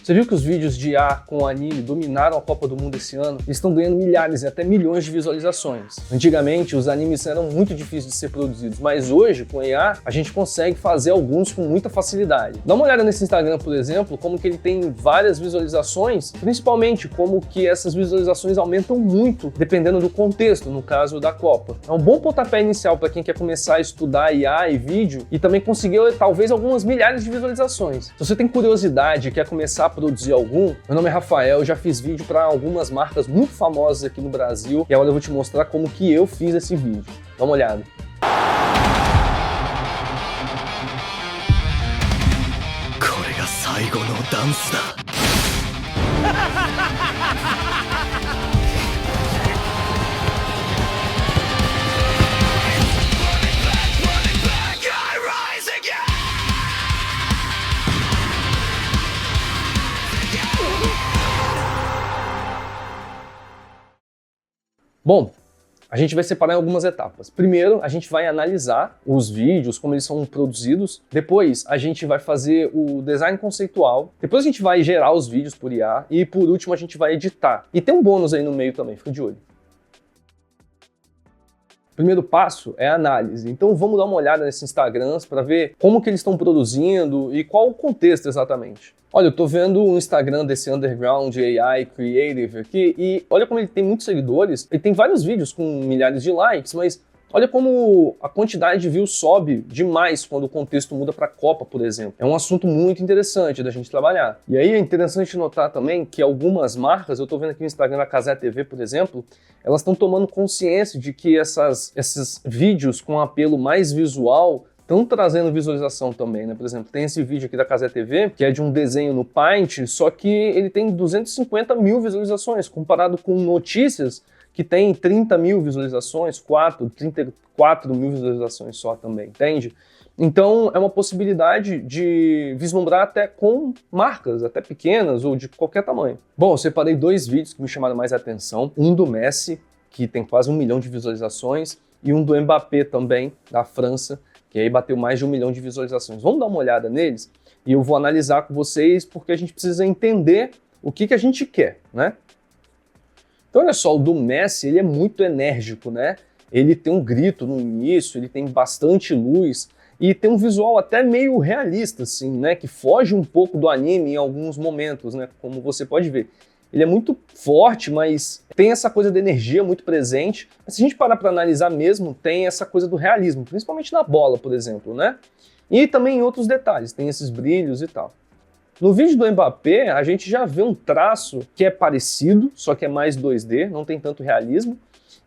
Você viu que os vídeos de IA com anime dominaram a Copa do Mundo esse ano? Eles estão ganhando milhares e até milhões de visualizações. Antigamente, os animes eram muito difíceis de ser produzidos, mas hoje, com IA, a gente consegue fazer alguns com muita facilidade. Dá uma olhada nesse Instagram, por exemplo, como que ele tem várias visualizações, principalmente como que essas visualizações aumentam muito, dependendo do contexto, no caso da Copa. É um bom pontapé inicial para quem quer começar a estudar IA e vídeo e também conseguir, talvez, algumas milhares de visualizações. Se você tem curiosidade e quer começar a produzir algum, meu nome é Rafael, eu já fiz vídeo para algumas marcas muito famosas aqui no Brasil e agora eu vou te mostrar como que eu fiz esse vídeo. Dá uma olhada. Bom, a gente vai separar em algumas etapas. Primeiro, a gente vai analisar os vídeos, como eles são produzidos. Depois, a gente vai fazer o design conceitual. Depois, a gente vai gerar os vídeos por IA. E, por último, a gente vai editar. E tem um bônus aí no meio também, fica de olho. O primeiro passo é a análise. Então, vamos dar uma olhada nesses Instagrams para ver como que eles estão produzindo e qual o contexto exatamente. Olha, eu tô vendo o Instagram desse Underground AI Creative aqui e olha como ele tem muitos seguidores. Ele tem vários vídeos com milhares de likes, mas olha como a quantidade de views sobe demais quando o contexto muda para a Copa, por exemplo. É um assunto muito interessante da gente trabalhar. E aí é interessante notar também que algumas marcas, eu tô vendo aqui no Instagram da Cazé TV, por exemplo, elas estão tomando consciência de que esses vídeos com apelo mais visual estão trazendo visualização também, né? Por exemplo, tem esse vídeo aqui da Cazé TV, que é de um desenho no Paint, só que ele tem 250 mil visualizações, comparado com notícias que tem 30 mil visualizações, 34 mil visualizações só também, entende? Então é uma possibilidade de vislumbrar até com marcas, até pequenas ou de qualquer tamanho. Bom, eu separei dois vídeos que me chamaram mais a atenção, um do Messi, que tem quase 1 milhão de visualizações, e um do Mbappé também, da França, que aí bateu mais de 1 milhão de visualizações. Vamos dar uma olhada neles e eu vou analisar com vocês porque a gente precisa entender o que a gente quer, né? Então olha só, o do Messi, ele é muito enérgico, né? Ele tem um grito no início, ele tem bastante luz e tem um visual até meio realista, assim, né? Que foge um pouco do anime em alguns momentos, né? Como você pode ver. Ele é muito forte, mas tem essa coisa da energia muito presente. Mas se a gente parar para analisar mesmo, tem essa coisa do realismo, principalmente na bola, por exemplo, né? E também em outros detalhes, tem esses brilhos e tal. No vídeo do Mbappé, a gente já vê um traço que é parecido, só que é mais 2D, não tem tanto realismo.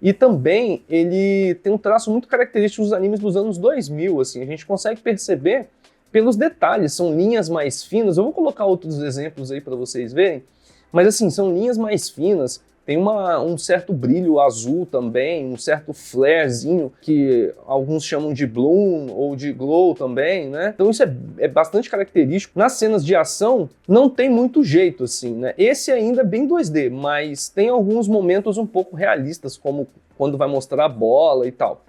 E também ele tem um traço muito característico dos animes dos anos 2000, assim, a gente consegue perceber pelos detalhes, são linhas mais finas. Eu vou colocar outros exemplos aí para vocês verem. Mas assim, são linhas mais finas, tem um certo brilho azul também, um certo flarezinho, que alguns chamam de bloom ou de glow também, né? Então isso é bastante característico. Nas cenas de ação, não tem muito jeito, assim, né? Esse ainda é bem 2D, mas tem alguns momentos um pouco realistas, como quando vai mostrar a bola e tal.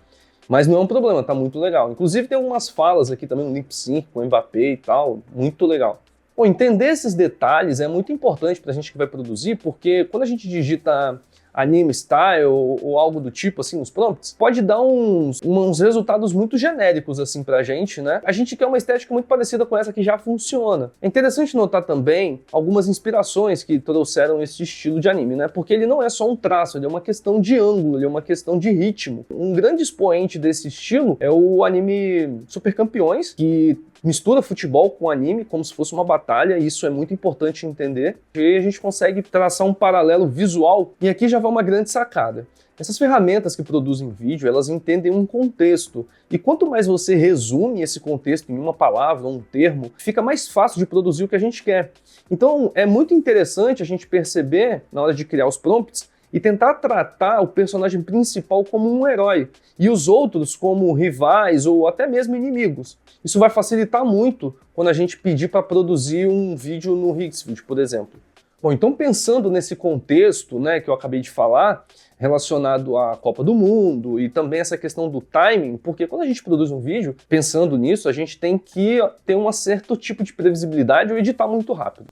Mas não é um problema, tá muito legal. Inclusive tem algumas falas aqui também, um lip sync com o Mbappé e tal, muito legal. Bom, entender esses detalhes é muito importante para a gente que vai produzir, porque quando a gente digita anime style ou algo do tipo, assim, nos prompts, pode dar uns resultados muito genéricos, assim, pra gente, né? A gente quer uma estética muito parecida com essa que já funciona. É interessante notar também algumas inspirações que trouxeram esse estilo de anime, né? Porque ele não é só um traço, ele é uma questão de ângulo, ele é uma questão de ritmo. Um grande expoente desse estilo é o anime Super Campeões, que mistura futebol com anime como se fosse uma batalha, e isso é muito importante entender. E a gente consegue traçar um paralelo visual, e aqui já vai uma grande sacada. Essas ferramentas que produzem vídeo, elas entendem um contexto, e quanto mais você resume esse contexto em uma palavra ou um termo, fica mais fácil de produzir o que a gente quer. Então é muito interessante a gente perceber, na hora de criar os prompts, e tentar tratar o personagem principal como um herói, e os outros como rivais ou até mesmo inimigos. Isso vai facilitar muito quando a gente pedir para produzir um vídeo no Hixvid, por exemplo. Bom, então pensando nesse contexto, né, que eu acabei de falar, relacionado à Copa do Mundo e também essa questão do timing, porque quando a gente produz um vídeo, pensando nisso, a gente tem que ter um certo tipo de previsibilidade ou editar muito rápido.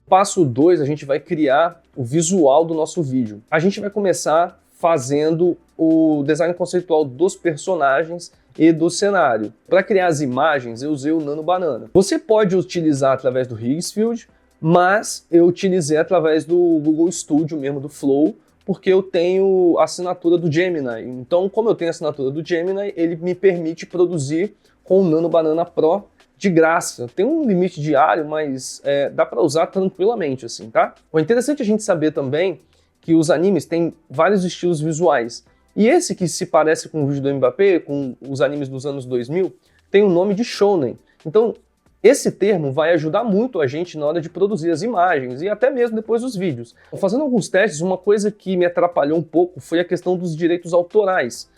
Passo 2, a gente vai criar o visual do nosso vídeo. A gente vai começar fazendo o design conceitual dos personagens e do cenário. Para criar as imagens, eu usei o Nano Banana. Você pode utilizar através do Higgsfield, mas eu utilizei através do Google Studio mesmo, do Flow, porque eu tenho a assinatura do Gemini. Então, como eu tenho a assinatura do Gemini, ele me permite produzir com o Nano Banana Pro de graça. Tem um limite diário, mas dá para usar tranquilamente, assim, tá? O interessante é a gente saber também que os animes têm vários estilos visuais. E esse que se parece com o vídeo do Mbappé, com os animes dos anos 2000, tem o nome de Shonen. Então, esse termo vai ajudar muito a gente na hora de produzir as imagens e até mesmo depois os vídeos. Fazendo alguns testes, uma coisa que me atrapalhou um pouco foi a questão dos direitos autorais.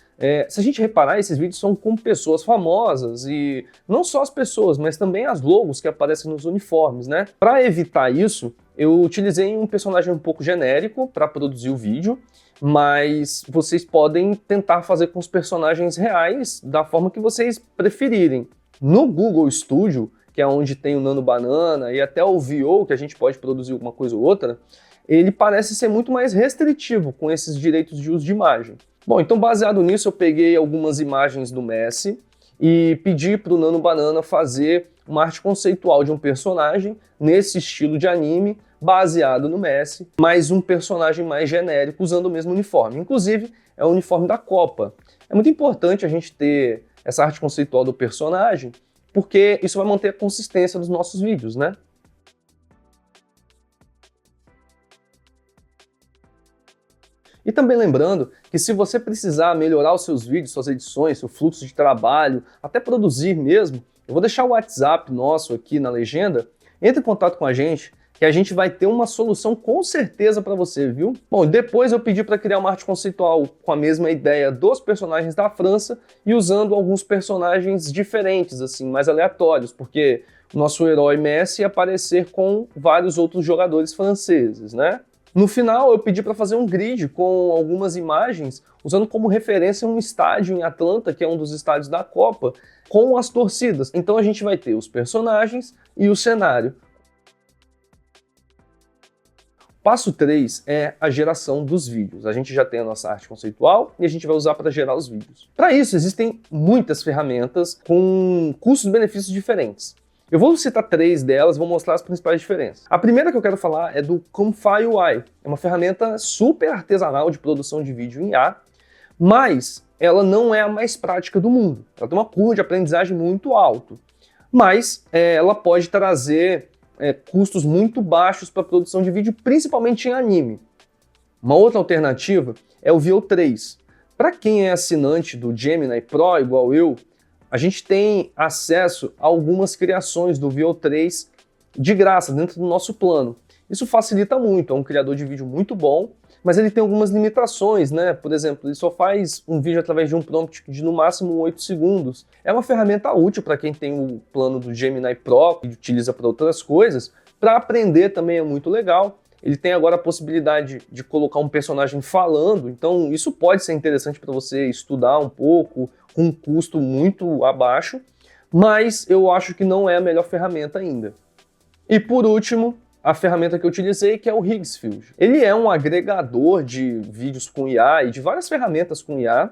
Se a gente reparar, esses vídeos são com pessoas famosas e não só as pessoas, mas também as logos que aparecem nos uniformes, né? Para evitar isso, eu utilizei um personagem um pouco genérico para produzir o vídeo, mas vocês podem tentar fazer com os personagens reais da forma que vocês preferirem. No Google Studio, que é onde tem o Nano Banana e até o VO, que a gente pode produzir alguma coisa ou outra, ele parece ser muito mais restritivo com esses direitos de uso de imagem. Bom, então baseado nisso eu peguei algumas imagens do Messi e pedi para o Nano Banana fazer uma arte conceitual de um personagem nesse estilo de anime, baseado no Messi, mas um personagem mais genérico usando o mesmo uniforme. Inclusive, é o uniforme da Copa. É muito importante a gente ter essa arte conceitual do personagem, porque isso vai manter a consistência dos nossos vídeos, né? E também lembrando que se você precisar melhorar os seus vídeos, suas edições, seu fluxo de trabalho, até produzir mesmo, eu vou deixar o WhatsApp nosso aqui na legenda. Entre em contato com a gente, que a gente vai ter uma solução com certeza para você, viu? Bom, depois eu pedi para criar uma arte conceitual com a mesma ideia dos personagens da França e usando alguns personagens diferentes, assim, mais aleatórios, porque o nosso herói Messi ia aparecer com vários outros jogadores franceses, né? No final, eu pedi para fazer um grid com algumas imagens, usando como referência um estádio em Atlanta, que é um dos estádios da Copa, com as torcidas. Então a gente vai ter os personagens e o cenário. Passo 3 é a geração dos vídeos. A gente já tem a nossa arte conceitual e a gente vai usar para gerar os vídeos. Para isso, existem muitas ferramentas com custos-benefícios diferentes. Eu vou citar 3 delas e vou mostrar as principais diferenças. A primeira que eu quero falar é do Comfy UI. É uma ferramenta super artesanal de produção de vídeo em IA, mas ela não é a mais prática do mundo. Ela tem uma curva de aprendizagem muito alta, mas ela pode trazer custos muito baixos para a produção de vídeo, principalmente em anime. Uma outra alternativa é o Veo 3. Para quem é assinante do Gemini Pro, igual eu, a gente tem acesso a algumas criações do Veo 3 de graça dentro do nosso plano. Isso facilita muito, é um criador de vídeo muito bom, mas ele tem algumas limitações, né? Por exemplo, ele só faz um vídeo através de um prompt de no máximo 8 segundos. É uma ferramenta útil para quem tem o plano do Gemini Pro e utiliza para outras coisas. Para aprender também é muito legal. Ele tem agora a possibilidade de colocar um personagem falando, então isso pode ser interessante para você estudar um pouco, com um custo muito abaixo, mas eu acho que não é a melhor ferramenta ainda. E por último, a ferramenta que eu utilizei, que é o Higgsfield. Ele é um agregador de vídeos com IA e de várias ferramentas com IA.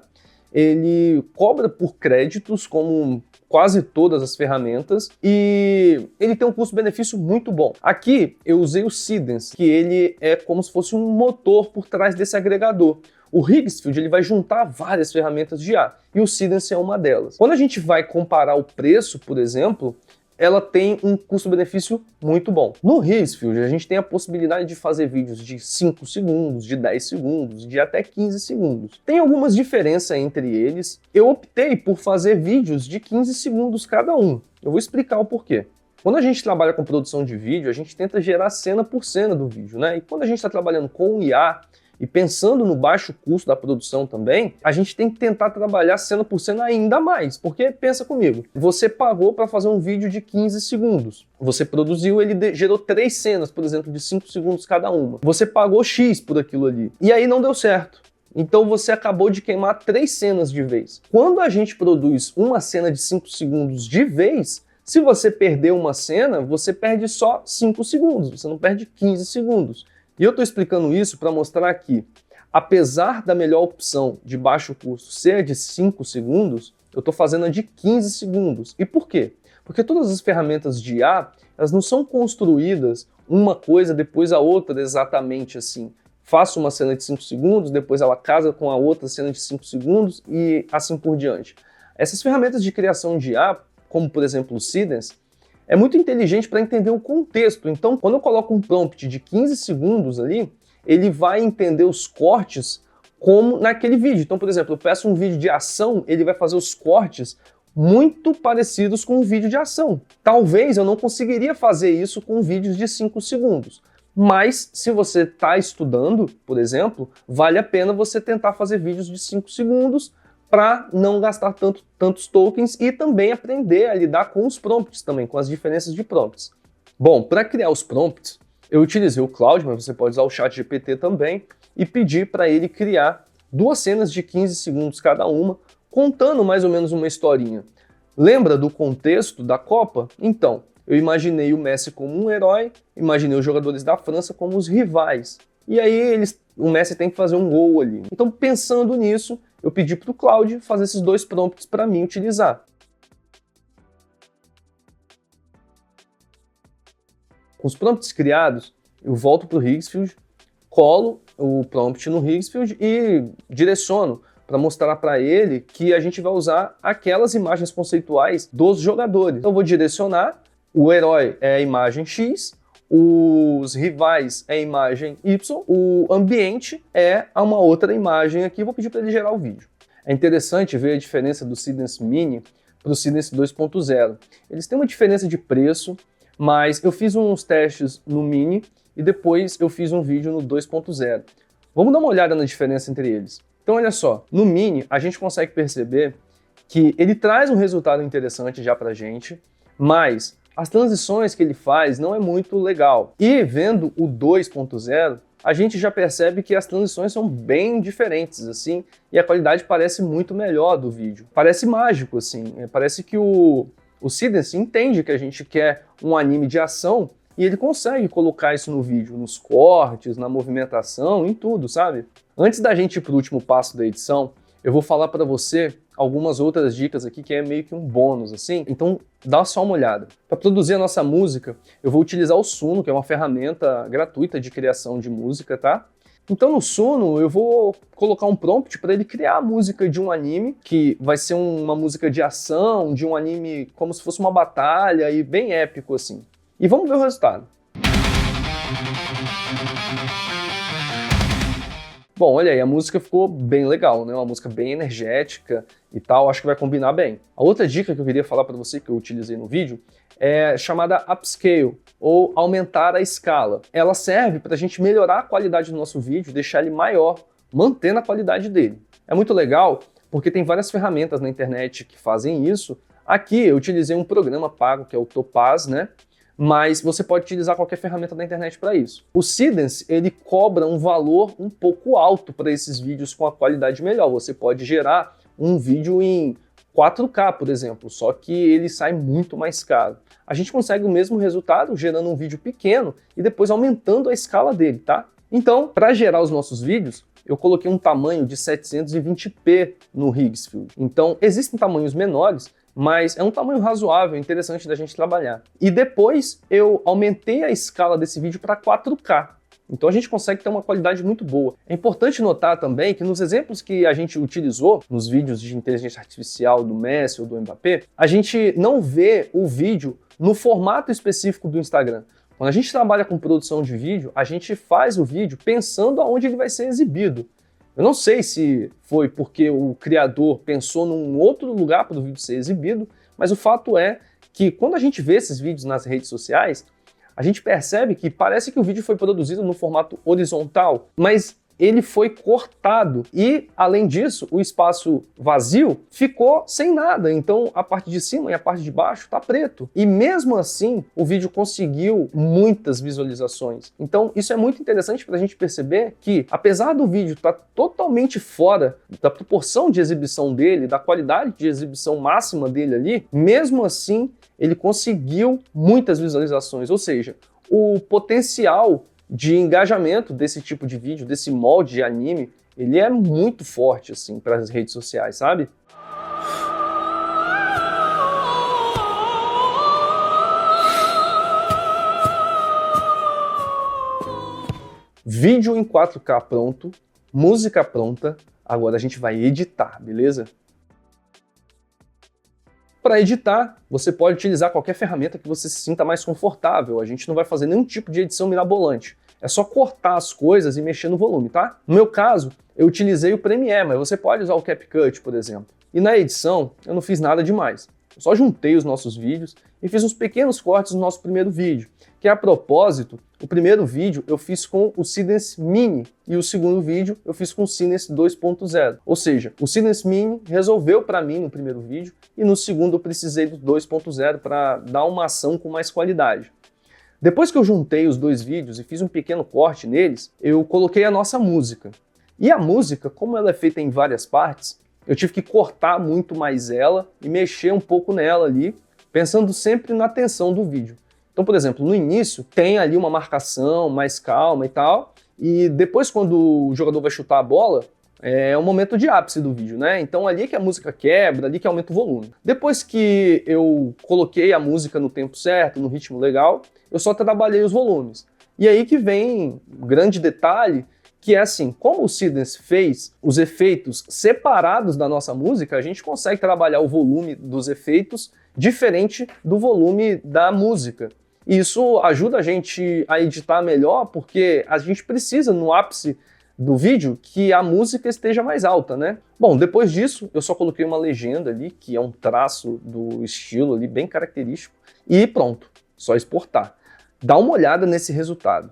Ele cobra por créditos, como quase todas as ferramentas, e ele tem um custo-benefício muito bom. Aqui eu usei o Seedance, que ele é como se fosse um motor por trás desse agregador. O Higgsfield ele vai juntar várias ferramentas de IA, e o Seedance é uma delas. Quando a gente vai comparar o preço, por exemplo, ela tem um custo-benefício muito bom. No Higgsfield, a gente tem a possibilidade de fazer vídeos de 5 segundos, de 10 segundos, de até 15 segundos. Tem algumas diferenças entre eles. Eu optei por fazer vídeos de 15 segundos cada um. Eu vou explicar o porquê. Quando a gente trabalha com produção de vídeo, a gente tenta gerar cena por cena do vídeo, né? E quando a gente está trabalhando com IA, e pensando no baixo custo da produção também, a gente tem que tentar trabalhar cena por cena ainda mais, porque pensa comigo, você pagou para fazer um vídeo de 15 segundos, você produziu, ele gerou 3 cenas, por exemplo, de 5 segundos cada uma, você pagou X por aquilo ali, e aí não deu certo. Então você acabou de queimar 3 cenas de vez. Quando a gente produz uma cena de 5 segundos de vez, Se você perder uma cena, você perde só 5 segundos, você não perde 15 segundos. E eu estou explicando isso para mostrar que, apesar da melhor opção de baixo custo ser de 5 segundos, eu estou fazendo a de 15 segundos. E por quê? Porque todas as ferramentas de IA, elas não são construídas uma coisa depois a outra exatamente assim. Faço uma cena de 5 segundos, depois ela casa com a outra cena de 5 segundos e assim por diante. Essas ferramentas de criação de IA, como por exemplo o Seedance, é muito inteligente para entender o contexto. Então, quando eu coloco um prompt de 15 segundos ali, ele vai entender os cortes como naquele vídeo. Então, por exemplo, eu peço um vídeo de ação, ele vai fazer os cortes muito parecidos com um vídeo de ação. Talvez eu não conseguiria fazer isso com vídeos de 5 segundos. Mas, se você está estudando, por exemplo, vale a pena você tentar fazer vídeos de 5 segundos para não gastar tantos tokens e também aprender a lidar com os prompts também, com as diferenças de prompts. Bom, para criar os prompts, eu utilizei o Claude, mas você pode usar o ChatGPT também, e pedir para ele criar 2 cenas de 15 segundos cada uma, contando mais ou menos uma historinha. Lembra do contexto da Copa? Então, eu imaginei o Messi como um herói, imaginei os jogadores da França como os rivais. E aí o Messi tem que fazer um gol ali. Então, pensando nisso, eu pedi para o Claude fazer esses 2 prompts para mim utilizar. Com os prompts criados, eu volto para o Higgsfield, colo o prompt no Higgsfield e direciono para mostrar para ele que a gente vai usar aquelas imagens conceituais dos jogadores. Então eu vou direcionar, o herói é a imagem X, os rivais é a imagem Y, o ambiente é uma outra imagem aqui, vou pedir para ele gerar o vídeo. É interessante ver a diferença do Seedance Mini para o Seedance 2.0. Eles têm uma diferença de preço, mas eu fiz uns testes no Mini e depois eu fiz um vídeo no 2.0. Vamos dar uma olhada na diferença entre eles. Então olha só, no Mini a gente consegue perceber que ele traz um resultado interessante já pra gente, mas as transições que ele faz não é muito legal. E vendo o 2.0, a gente já percebe que as transições são bem diferentes, assim, e a qualidade parece muito melhor do vídeo. Parece mágico, assim, parece que o Seedance entende que a gente quer um anime de ação e ele consegue colocar isso no vídeo, nos cortes, na movimentação, em tudo, sabe? Antes da gente ir para o último passo da edição, eu vou falar para você algumas outras dicas aqui que é meio que um bônus, assim. Então, dá só uma olhada. Para produzir a nossa música, eu vou utilizar o Suno, que é uma ferramenta gratuita de criação de música, tá? Então, no Suno, eu vou colocar um prompt para ele criar a música de um anime, que vai ser uma música de ação, de um anime como se fosse uma batalha e bem épico, assim. E vamos ver o resultado. Bom, olha aí, a música ficou bem legal, né? Uma música bem energética e tal, acho que vai combinar bem. A outra dica que eu queria falar para você, que eu utilizei no vídeo, é chamada Upscale, ou aumentar a escala. Ela serve para a gente melhorar a qualidade do nosso vídeo, deixar ele maior, mantendo a qualidade dele. É muito legal, porque tem várias ferramentas na internet que fazem isso. Aqui eu utilizei um programa pago, que é o Topaz, né? Mas você pode utilizar qualquer ferramenta da internet para isso. O Seedance, ele cobra um valor um pouco alto para esses vídeos com a qualidade melhor. Você pode gerar um vídeo em 4K, por exemplo, só que ele sai muito mais caro. A gente consegue o mesmo resultado gerando um vídeo pequeno e depois aumentando a escala dele, tá? Então, para gerar os nossos vídeos, eu coloquei um tamanho de 720p no Higgsfield. Então, existem tamanhos menores, mas é um tamanho razoável, interessante da gente trabalhar. E depois eu aumentei a escala desse vídeo para 4K. Então a gente consegue ter uma qualidade muito boa. É importante notar também que nos exemplos que a gente utilizou, nos vídeos de inteligência artificial do Messi ou do Mbappé, a gente não vê o vídeo no formato específico do Instagram. Quando a gente trabalha com produção de vídeo, a gente faz o vídeo pensando aonde ele vai ser exibido. Eu não sei se foi porque o criador pensou num outro lugar para o vídeo ser exibido, mas o fato é que quando a gente vê esses vídeos nas redes sociais, a gente percebe que parece que o vídeo foi produzido no formato horizontal, mas ele foi cortado e, além disso, o espaço vazio ficou sem nada. Então, a parte de cima e a parte de baixo está preto. E mesmo assim, o vídeo conseguiu muitas visualizações. Então, isso é muito interessante para a gente perceber que, apesar do vídeo estar totalmente fora da proporção de exibição dele, da qualidade de exibição máxima dele ali, mesmo assim, ele conseguiu muitas visualizações, ou seja, o potencial de engajamento desse tipo de vídeo, desse molde de anime, ele é muito forte assim para as redes sociais, sabe? Vídeo em 4K pronto, música pronta, agora a gente vai editar, beleza? Para editar, você pode utilizar qualquer ferramenta que você se sinta mais confortável. A gente não vai fazer nenhum tipo de edição mirabolante. É só cortar as coisas e mexer no volume, tá? No meu caso, eu utilizei o Premiere, mas você pode usar o CapCut, por exemplo. E na edição, eu não fiz nada demais. Eu só juntei os nossos vídeos e fiz uns pequenos cortes no nosso primeiro vídeo, que a propósito, o primeiro vídeo eu fiz com o Seedance Mini e o segundo vídeo eu fiz com o Seedance 2.0. Ou seja, o Seedance Mini resolveu para mim no primeiro vídeo e no segundo eu precisei do 2.0 para dar uma ação com mais qualidade. Depois que eu juntei os dois vídeos e fiz um pequeno corte neles, eu coloquei a nossa música. E a música, como ela é feita em várias partes, eu tive que cortar muito mais ela e mexer um pouco nela ali, pensando sempre na tensão do vídeo. Então, por exemplo, no início tem ali uma marcação mais calma e tal, e depois quando o jogador vai chutar a bola, é o momento de ápice do vídeo, né? Então ali que a música quebra, ali que aumenta o volume. Depois que eu coloquei a música no tempo certo, no ritmo legal, eu só trabalhei os volumes. E aí que vem um grande detalhe, que é assim, como o Seedance fez os efeitos separados da nossa música, a gente consegue trabalhar o volume dos efeitos diferente do volume da música. E isso ajuda a gente a editar melhor, porque a gente precisa, no ápice do vídeo, que a música esteja mais alta, né? Bom, depois disso, eu só coloquei uma legenda ali, que é um traço do estilo ali, bem característico, e pronto, só exportar. Dá uma olhada nesse resultado.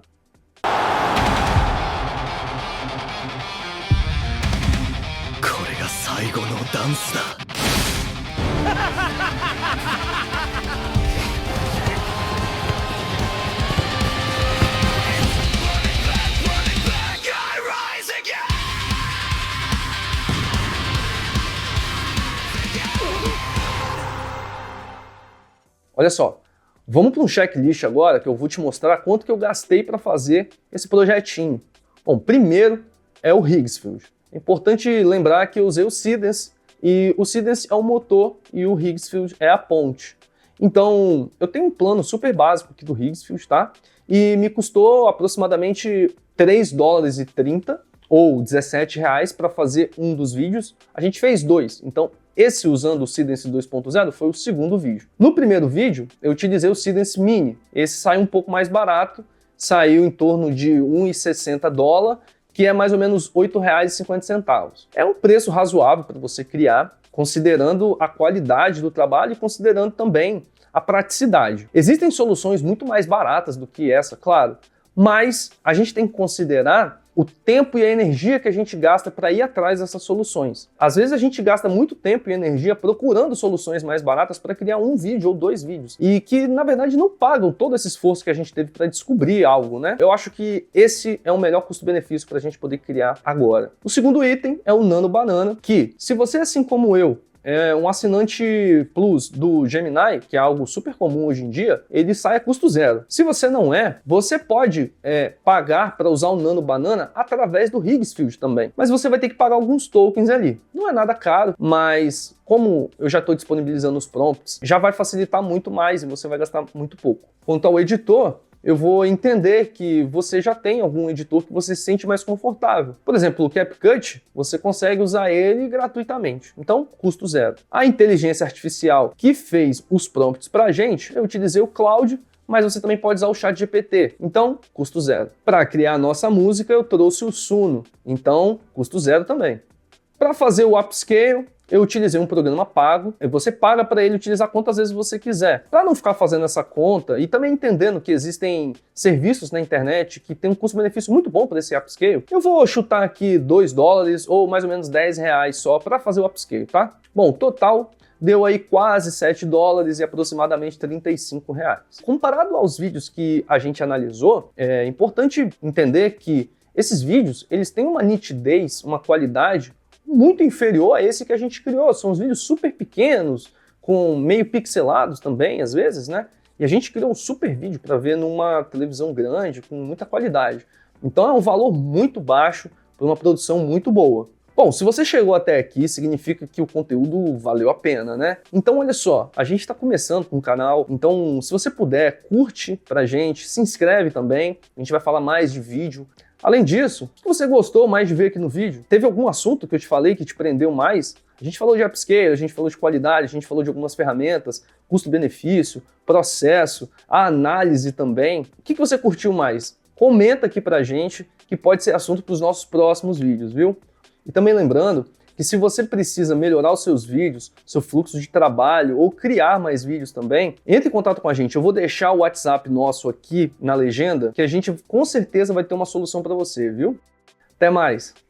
Olha só, vamos para um checklist agora que eu vou te mostrar quanto que eu gastei para fazer esse projetinho. Bom, primeiro é o Higgsfield. É importante lembrar que eu usei o Seedance e o Seedance é o motor e o Higgsfield é a ponte. Então, eu tenho um plano super básico aqui do Higgsfield, tá? E me custou aproximadamente $3,30 ou R$17 para fazer um dos vídeos. A gente fez dois, então esse usando o Seedance 2.0 foi o segundo vídeo. No primeiro vídeo, eu utilizei o Seedance Mini. Esse saiu um pouco mais barato, saiu em torno de $1,60, que é mais ou menos R$8,50. É um preço razoável para você criar, considerando a qualidade do trabalho e considerando também a praticidade. Existem soluções muito mais baratas do que essa, claro, mas a gente tem que considerar o tempo e a energia que a gente gasta para ir atrás dessas soluções. Às vezes a gente gasta muito tempo e energia procurando soluções mais baratas para criar um vídeo ou dois vídeos, e que na verdade não pagam todo esse esforço que a gente teve para descobrir algo, né? Eu acho que esse é o melhor custo-benefício para a gente poder criar agora. O segundo item é o Nano Banana, que se você, assim como eu, é um assinante Plus do Gemini, que é algo super comum hoje em dia, ele sai a custo zero. Se você não é, você pode pagar para usar o Nano Banana através do Higgsfield também. Mas você vai ter que pagar alguns tokens ali. Não é nada caro, mas como eu já estou disponibilizando os prompts, já vai facilitar muito mais e você vai gastar muito pouco. Quanto ao editor, eu vou entender que você já tem algum editor que você se sente mais confortável. Por exemplo, o CapCut, você consegue usar ele gratuitamente, então custo zero. A inteligência artificial que fez os prompts pra gente, eu utilizei o Claude, mas você também pode usar o ChatGPT, então custo zero. Para criar a nossa música, eu trouxe o Suno, então custo zero também. Para fazer o upscale, eu utilizei um programa pago, você paga para ele utilizar quantas vezes você quiser. Para não ficar fazendo essa conta e também entendendo que existem serviços na internet que tem um custo-benefício muito bom para esse upscale, eu vou chutar aqui $2 ou mais ou menos R$10 só para fazer o upscale, tá? Bom, total deu aí quase $7 e aproximadamente R$35. Comparado aos vídeos que a gente analisou, é importante entender que esses vídeos, eles têm uma nitidez, uma qualidade muito inferior a esse que a gente criou. São os vídeos super pequenos, com meio pixelados também, às vezes, né? E a gente criou um super vídeo para ver numa televisão grande, com muita qualidade. Então é um valor muito baixo para uma produção muito boa. Bom, se você chegou até aqui, significa que o conteúdo valeu a pena, né? Então olha só, a gente está começando com o canal, então se você puder, curte pra gente, se inscreve também, a gente vai falar mais de vídeo. Além disso, o que você gostou mais de ver aqui no vídeo? Teve algum assunto que eu te falei que te prendeu mais? A gente falou de upscale, a gente falou de qualidade, a gente falou de algumas ferramentas, custo-benefício, processo, a análise também. O que você curtiu mais? Comenta aqui pra gente, que pode ser assunto para os nossos próximos vídeos, viu? E também lembrando que se você precisa melhorar os seus vídeos, seu fluxo de trabalho ou criar mais vídeos também, entre em contato com a gente. Eu vou deixar o WhatsApp nosso aqui na legenda, que a gente com certeza vai ter uma solução para você, viu? Até mais!